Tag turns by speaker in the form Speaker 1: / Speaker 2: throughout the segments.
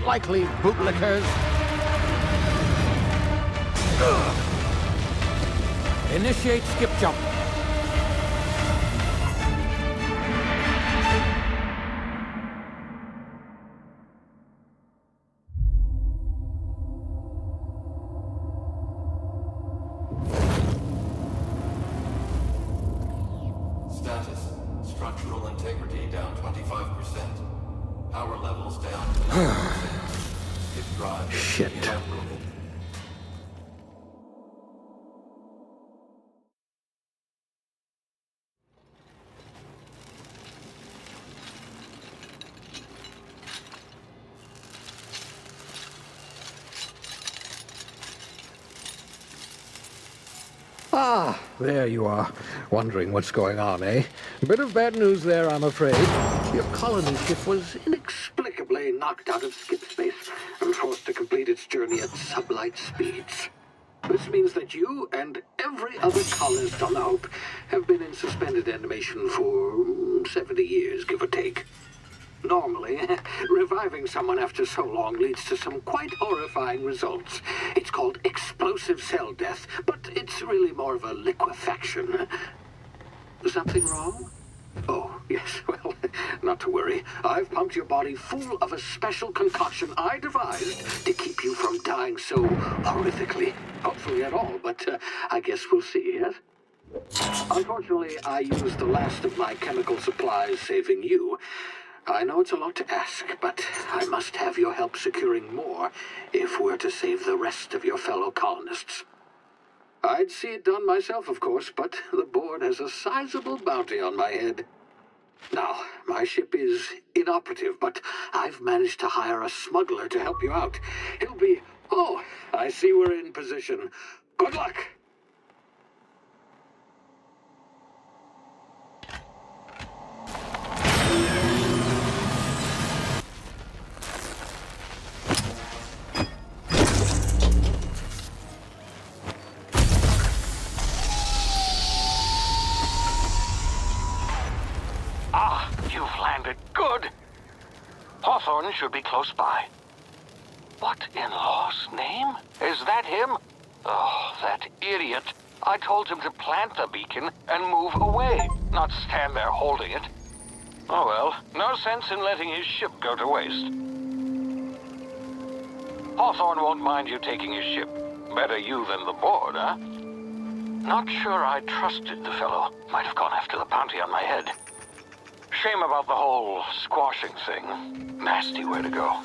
Speaker 1: unlikely bootlickers. Initiate skip jump.
Speaker 2: Status. Structural integrity down 25%. Power levels down 11%. If drive is
Speaker 1: Shit.
Speaker 2: inoperable.
Speaker 1: Ah, there you are. Wondering what's going on, eh? Bit of bad news there, I'm afraid. Your colony ship was inexplicably knocked out of skip space and forced to complete its journey at sublight speeds. This means that you and every other colonist on the Hope have been in suspended animation for 70 years, give or take. Normally, reviving someone after so long leads to some quite horrifying results. It's called explosive cell death, but it's really more of a liquefaction. Something wrong? Oh, yes, well, not to worry. I've pumped your body full of a special concoction I devised to keep you from dying so horrifically. Hopefully at all, but I guess we'll see, yes? Unfortunately, I used the last of my chemical supplies saving you. I know it's a lot to ask, but I must have your help securing more if we're to save the rest of your fellow colonists. I'd see it done myself, of course, but the board has a sizable bounty on my head. Now, my ship is inoperative, but I've managed to hire a smuggler to help you out. He'll be... Oh, I see we're in position. Good luck!
Speaker 3: Ah, you've landed good. Hawthorne should be close by. What in law's name? Is that him? Oh, that idiot. I told him to plant the beacon and move away, not stand there holding it. Oh well, no sense in letting his ship go to waste. Hawthorne won't mind you taking his ship. Better you than the board, huh? Not sure I trusted the fellow. Might have gone after the bounty on my head. Shame about the whole squashing thing. Nasty way to go.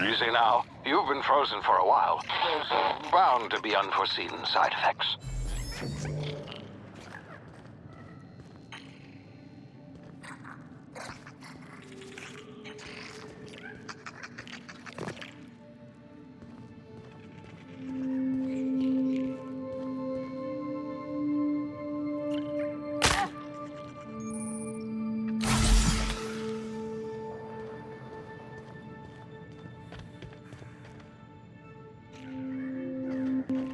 Speaker 3: Easy now. You've been frozen for a while. There's bound to be unforeseen side effects.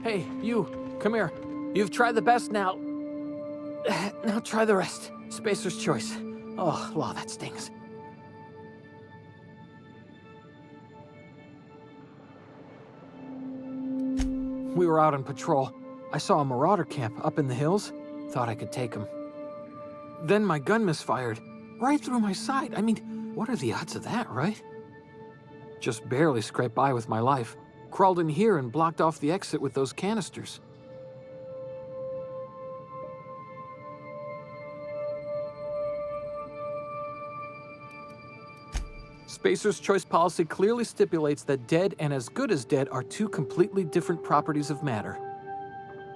Speaker 1: Hey, you, come here. You've tried the best now. Now try the rest. Spacer's choice. Oh, law, that stings. We were out on patrol. I saw a marauder camp up in the hills. Thought I could take him. Then my gun misfired. Right through my side. I mean,
Speaker 4: What are the odds of that, right? Just barely scraped by with my life. Crawled in here and blocked off the exit with those canisters. Spacer's choice policy clearly stipulates that dead and as good as dead are two completely different properties of matter.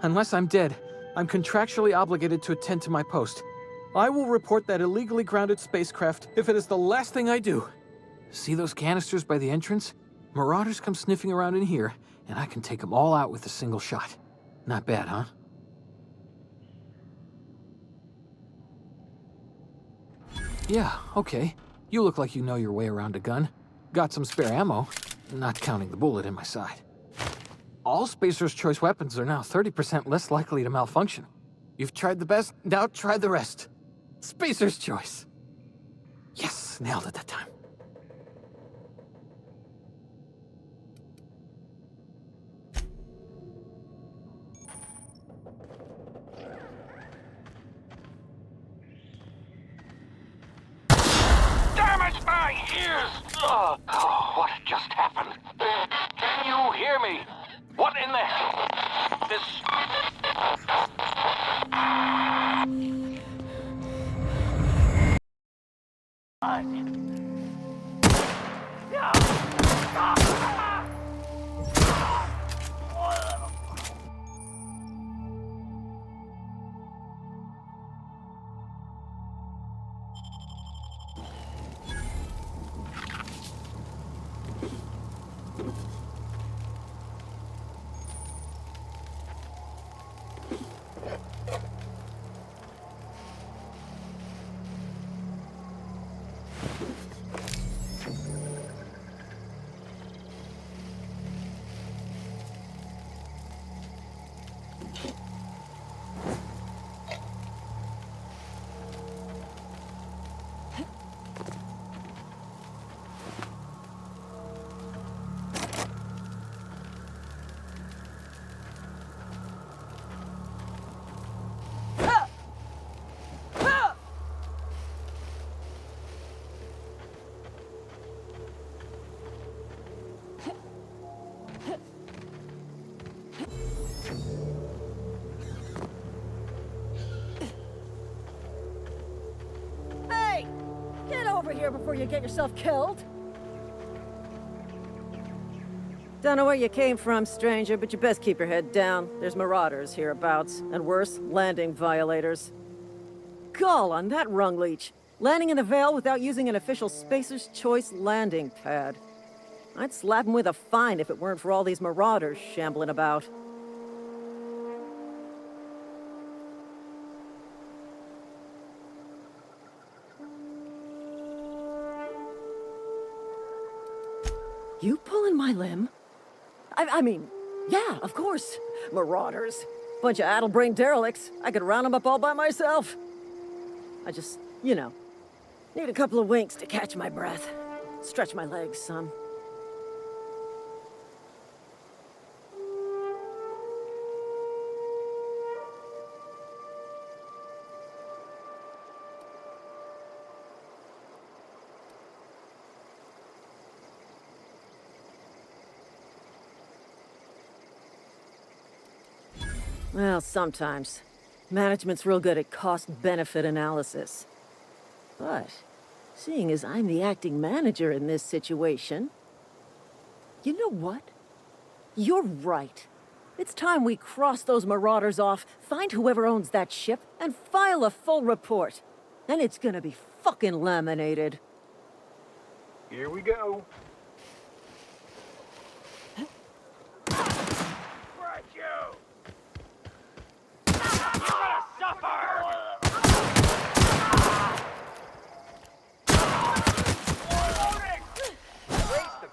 Speaker 4: Unless I'm dead, I'm contractually obligated to attend to my post. I will report that illegally grounded spacecraft if it is the last thing I do. See those canisters by the entrance? Marauders come sniffing around in here, and I can take them all out with a single shot. Not bad, huh? Yeah, okay. You look like you know your way around a gun. Got some spare ammo, not counting the bullet in my side. All Spacer's choice weapons are now 30% less likely to malfunction. You've tried the best, now try the rest. Spacer's choice. Yes, nailed it that time.
Speaker 3: Damage my ears! Oh, what just happened? Can you hear me? What in the hell? This...
Speaker 5: Hey! Get over here before you get yourself killed! Don't know where you came from, stranger, but you best keep your head down. There's marauders hereabouts, and worse, landing violators. Gall on that rung leech! Landing in the Vale without using an official Spacer's Choice landing pad. I'd slap him with a fine if it weren't for all these marauders shambling about. You pulling my limb? I mean, yeah, of course. Marauders. Bunch of addle-brained derelicts. I could round them up all by myself. I just, you know, need a couple of winks to catch my breath. Stretch my legs some. Well, sometimes. Management's real good at cost-benefit analysis. But, seeing as I'm the acting manager in this situation... You know what? You're right. It's time we cross those marauders off, find whoever owns that ship, and file a full report. And it's gonna be fucking laminated.
Speaker 1: Here we go.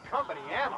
Speaker 6: Company ammo.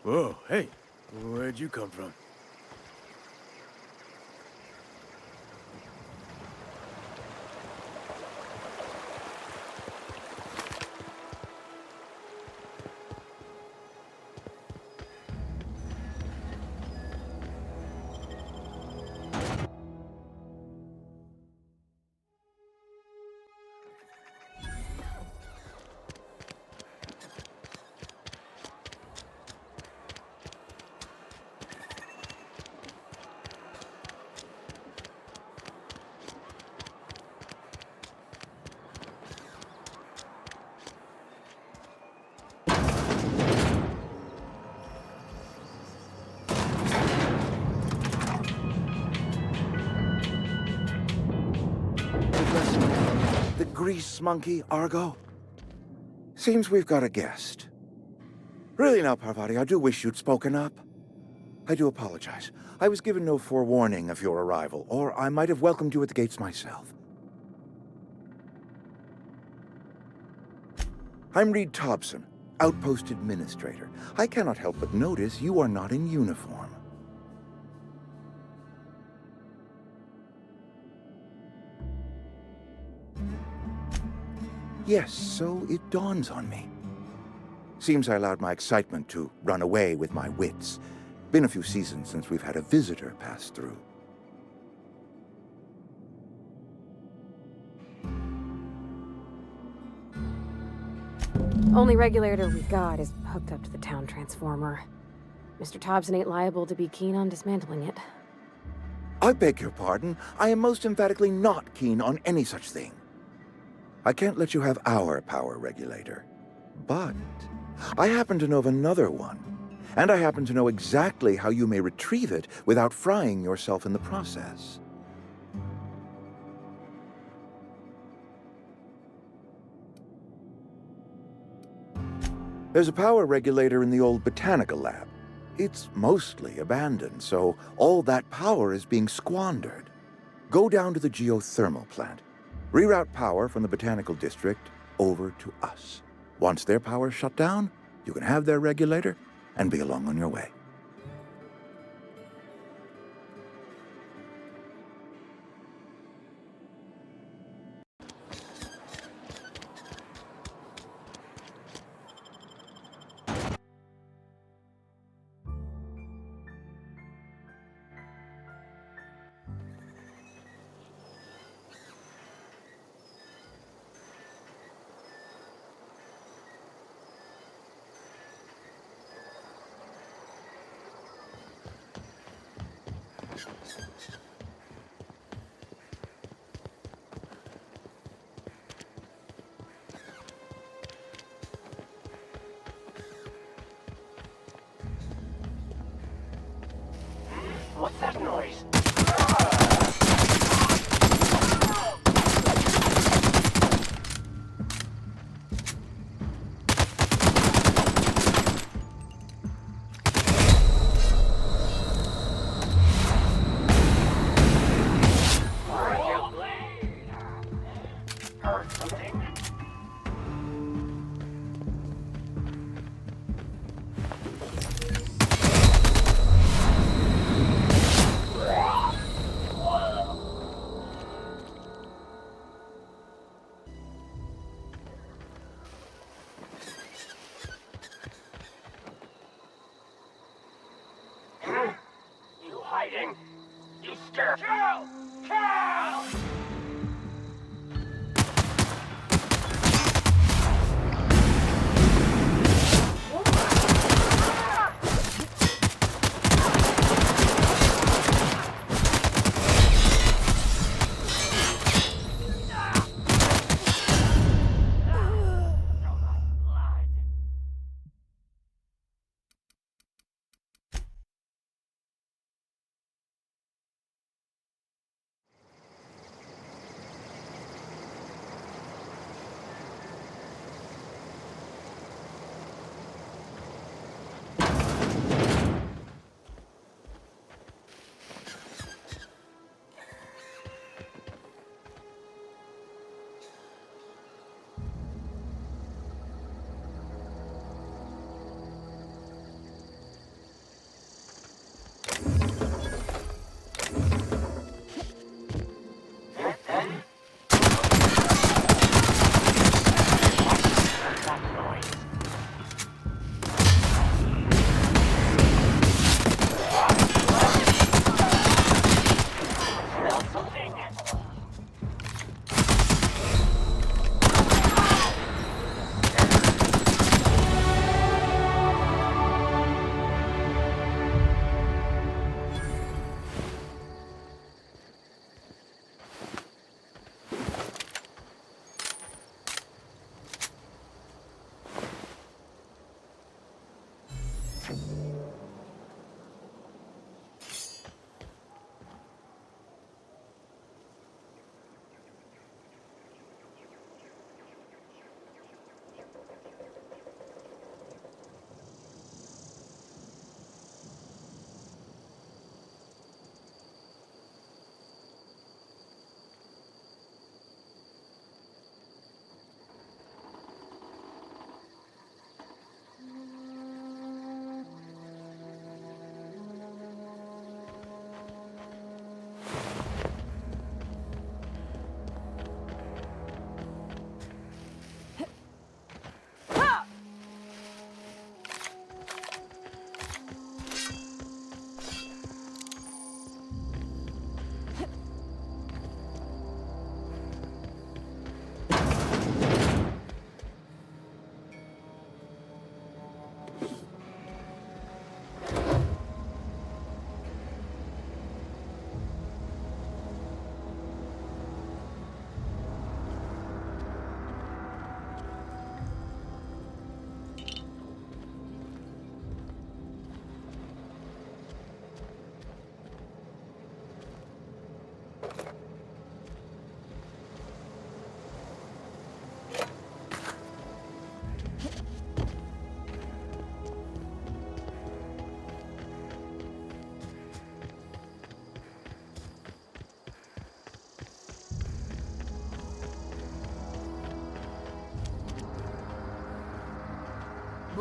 Speaker 6: Whoa, hey, where'd you come from?
Speaker 7: The grease monkey, Argo? Seems we've got a guest. Really now, Parvati, I do wish you'd spoken up. I do apologize. I was given no forewarning of your arrival, or I might have welcomed you at the gates myself. I'm Reed Thompson, Outpost Administrator. I cannot help but notice you are not in uniform. Yes, so it dawns on me. Seems I allowed my excitement to run away with my wits. Been a few seasons since we've had a visitor pass through.
Speaker 8: Only regulator we've got is hooked up to the town transformer. Mr. Thompson ain't liable to be keen on dismantling it.
Speaker 7: I beg your pardon. I am most emphatically not keen on any such thing. I can't let you have our power regulator. But I happen to know of another one. And I happen to know exactly how you may retrieve it without frying yourself in the process. There's a power regulator in the old botanical lab. It's mostly abandoned, so all that power is being squandered. Go down to the geothermal plant. Reroute power from the botanical district over to us. Once their power's shut down, you can have their regulator and be along on your way.
Speaker 3: What's that noise? Heard something? You hiding? You scared? Kill! Kill!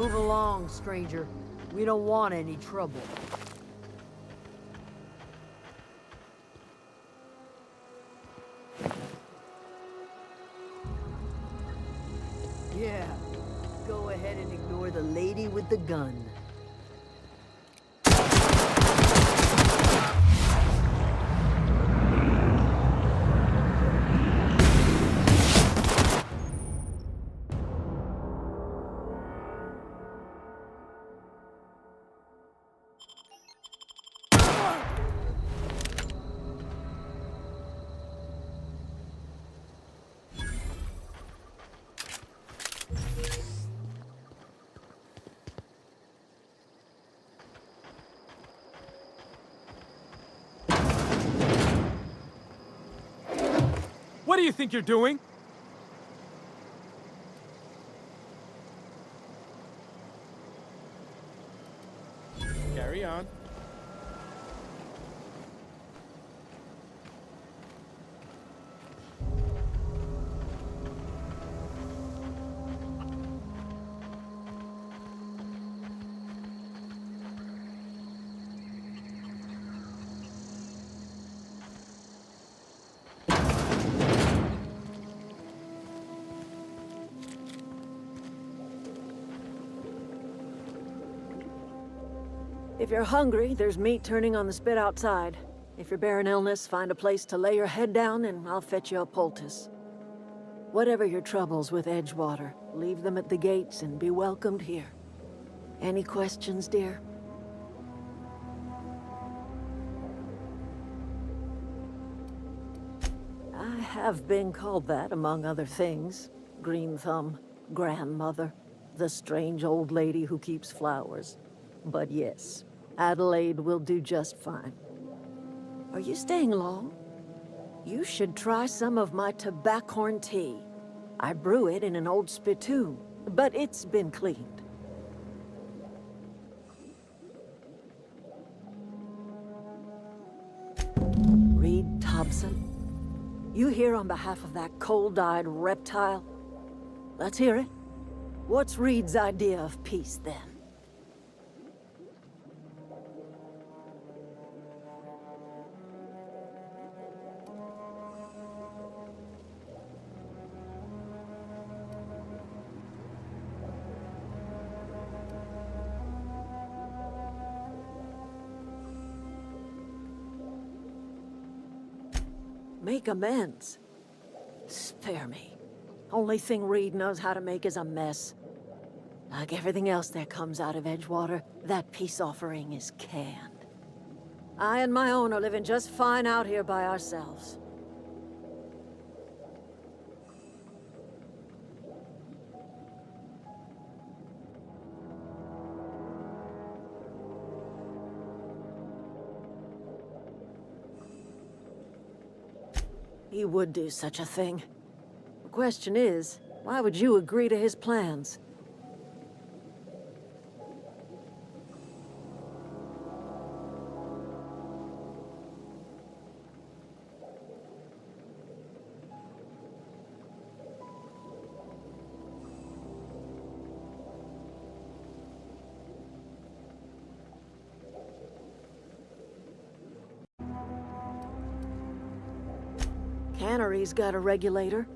Speaker 9: Move along, stranger. We don't want any trouble. Yeah, go ahead and ignore the lady with the gun.
Speaker 6: What do you think you're doing? Carry on.
Speaker 5: If you're hungry, there's meat turning on the spit outside. If you're bearing illness, find a place to lay your head down and I'll fetch you a poultice. Whatever your troubles with Edgewater, leave them at the gates and be welcomed here. Any questions, dear? I have been called that, among other things. Green Thumb, grandmother, the strange old lady who keeps flowers. But yes, Adelaide will do just fine. Are you staying long? You should try some of my tobaccorn tea. I brew it in an old spittoon, but it's been cleaned. Reed Thompson? You here on behalf of that cold-eyed reptile? Let's hear it. What's Reed's idea of peace, then? Make amends? Spare me. Only thing Reed knows how to make is a mess. Like everything else that comes out of Edgewater, that peace offering is canned. I and my own are living just fine out here by ourselves. He would do such a thing. The question is, why would you agree to his plans? Cannery's got a regulator.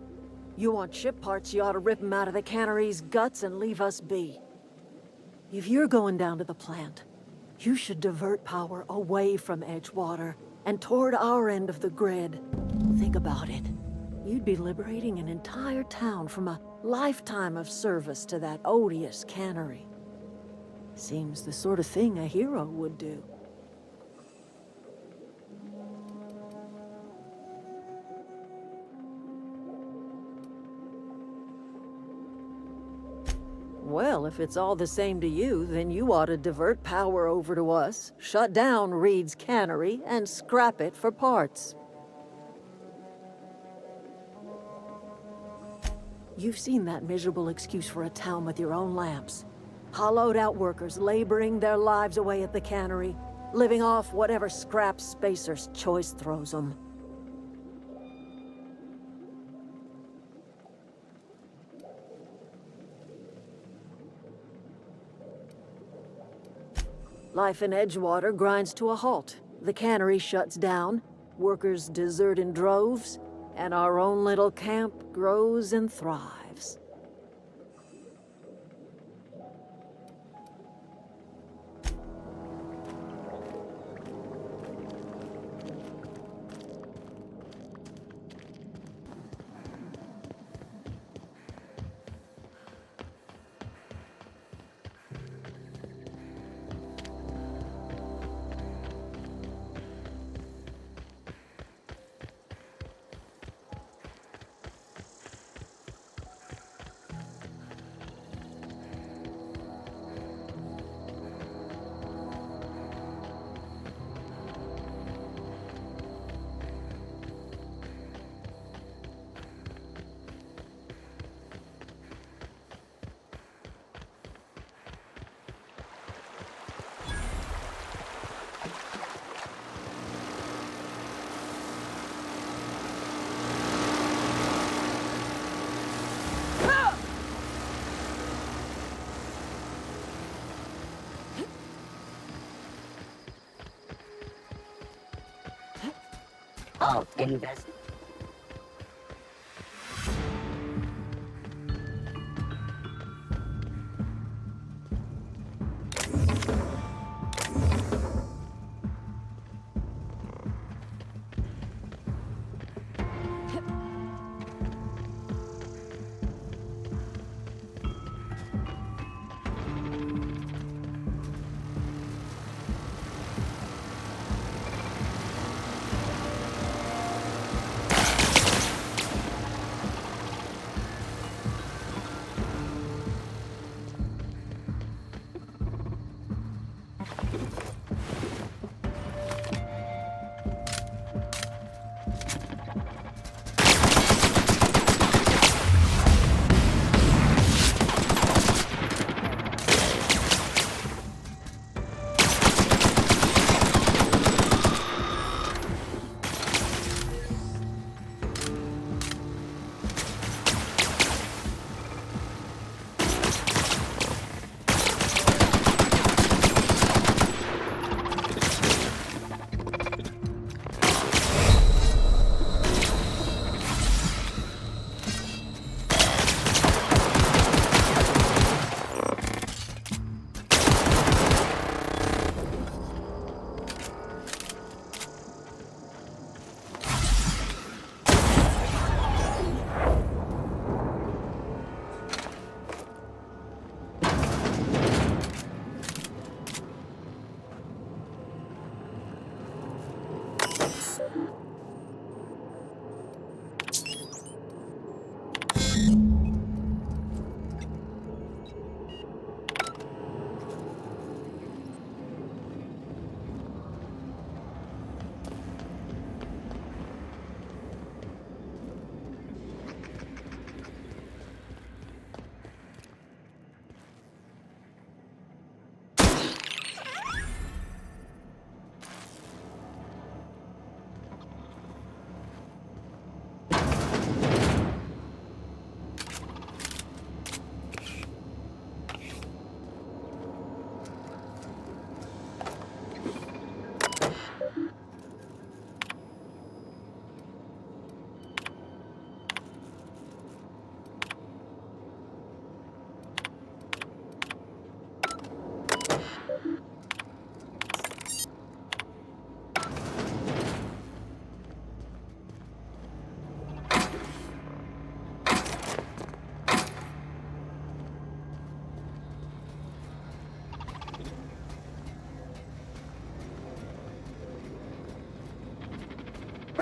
Speaker 5: You want ship parts, you ought to rip them out of the cannery's guts and leave us be. If you're going down to the plant, you should divert power away from Edgewater and toward our end of the grid. Think about it. You'd be liberating an entire town from a lifetime of service to that odious cannery. Seems the sort of thing a hero would do. Well, if it's all the same to you, then you ought to divert power over to us, shut down Reed's cannery, and scrap it for parts. You've seen that miserable excuse for a town with your own lamps. Hollowed-out workers laboring their lives away at the cannery, living off whatever scrap Spacer's choice throws them. Life in Edgewater grinds to a halt. The cannery shuts down, workers desert in droves, and our own little camp grows and thrives.
Speaker 10: Oh, invest.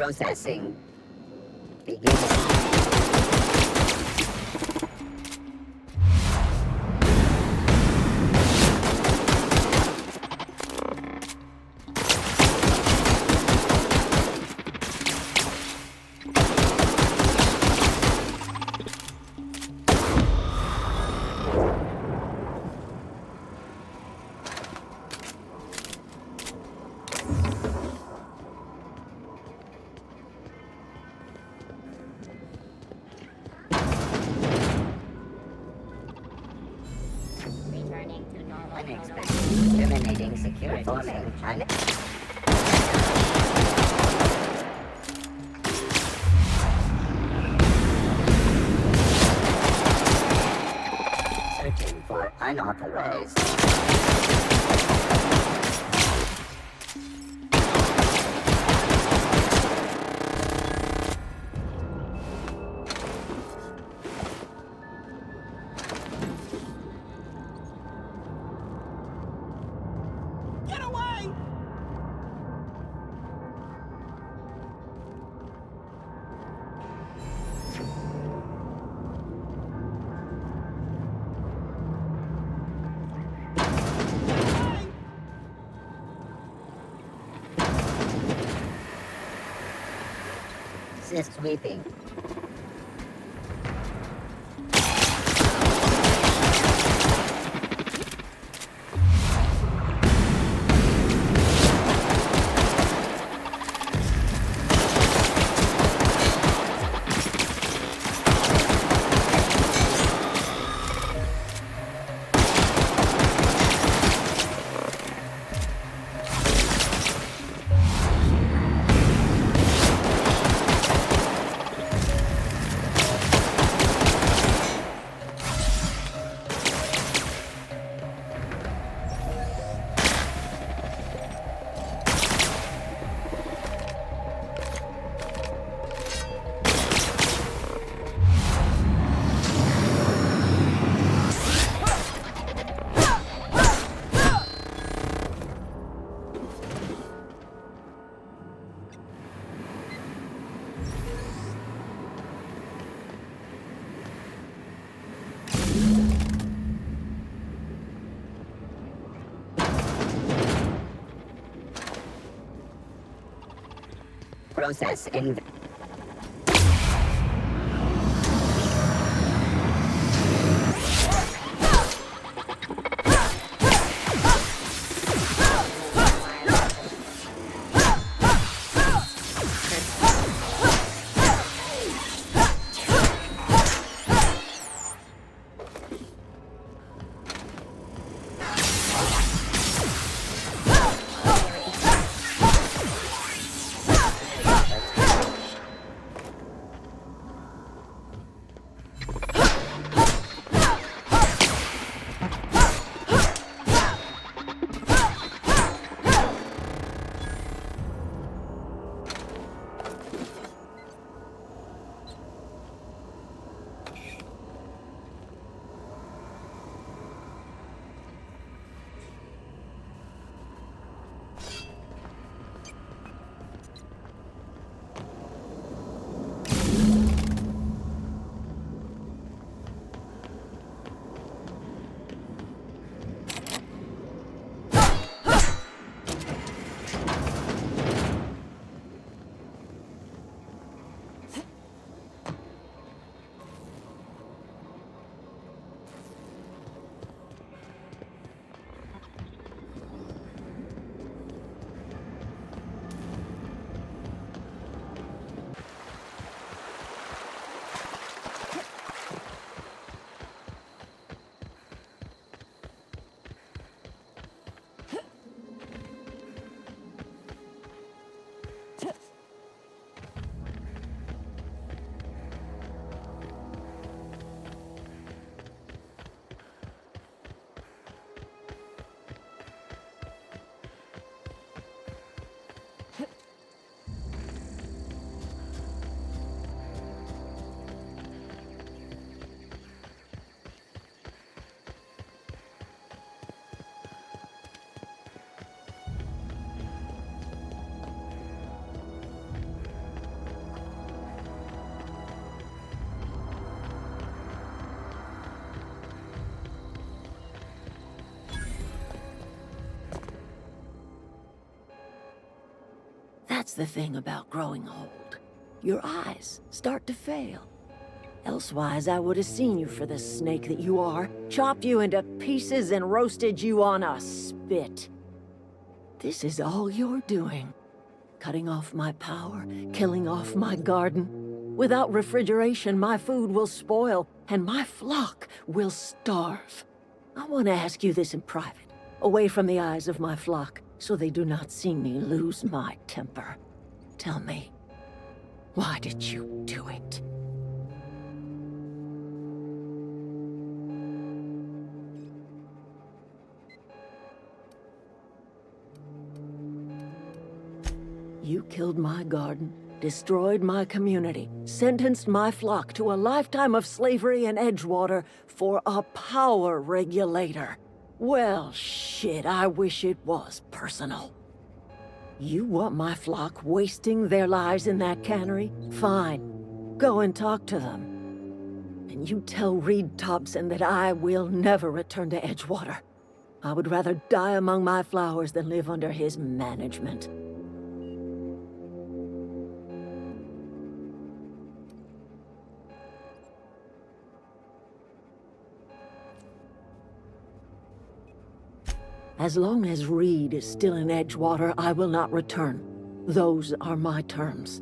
Speaker 10: Processing. Beginning. Forming security. Forming. Searching for unauthorized. Sweeping. Process in.
Speaker 5: That's the thing about growing old. Your eyes start to fail. Elsewise, I would have seen you for the snake that you are, chopped you into pieces and roasted you on a spit. This is all you're doing. Cutting off my power, killing off my garden. Without refrigeration, my food will spoil, and my flock will starve. I want to ask you this in private. away from the eyes of my flock, so they do not see me lose my temper. Tell me, why did you do it? You killed my garden, destroyed my community, sentenced my flock to a lifetime of slavery in Edgewater for a power regulator. Well, shit, I wish it was personal. You want my flock wasting their lives in that cannery? Fine. Go and talk to them. And you tell Reed Thompson that I will never return to Edgewater. I would rather die among my flowers than live under his management. As long as Reed is still in Edgewater, I will not return. Those are my terms.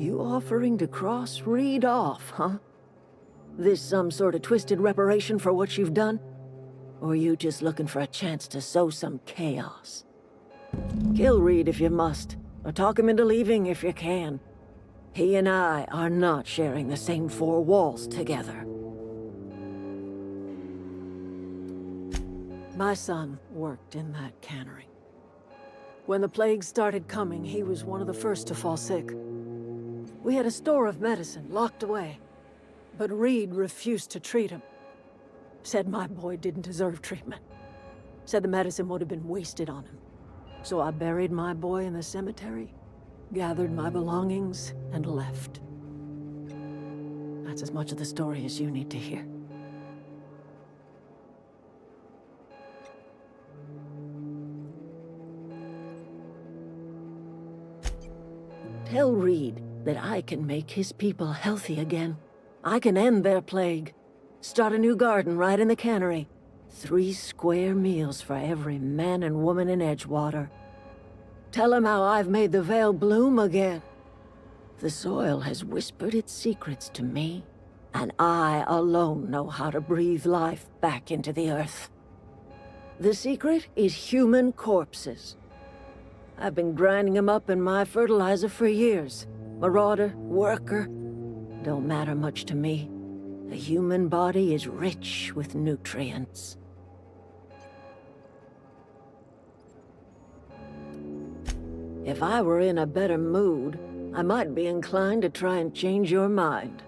Speaker 5: You offering to cross Reed off, huh? This some sort of twisted reparation for what you've done? Or you just looking for a chance to sow some chaos? Kill Reed if you must, or talk him into leaving if you can. He and I are not sharing the same four walls together. My son worked in that cannery. When the plague started coming, he was one of the first to fall sick. We had a store of medicine locked away, but Reed refused to treat him. Said my boy didn't deserve treatment. Said the medicine would have been wasted on him. So I buried my boy in the cemetery, gathered my belongings, and left. That's as much of the story as you need to hear. Tell Reed that I can make his people healthy again. I can end their plague. Start a new garden right in the cannery. 3 square meals for every man and woman in Edgewater. Tell him how I've made the Vale bloom again. The soil has whispered its secrets to me, and I alone know how to breathe life back into the earth. The secret is human corpses. I've been grinding them up in my fertilizer for years. Marauder, worker, don't matter much to me. The human body is rich with nutrients. If I were in a better mood, I might be inclined to try and change your mind.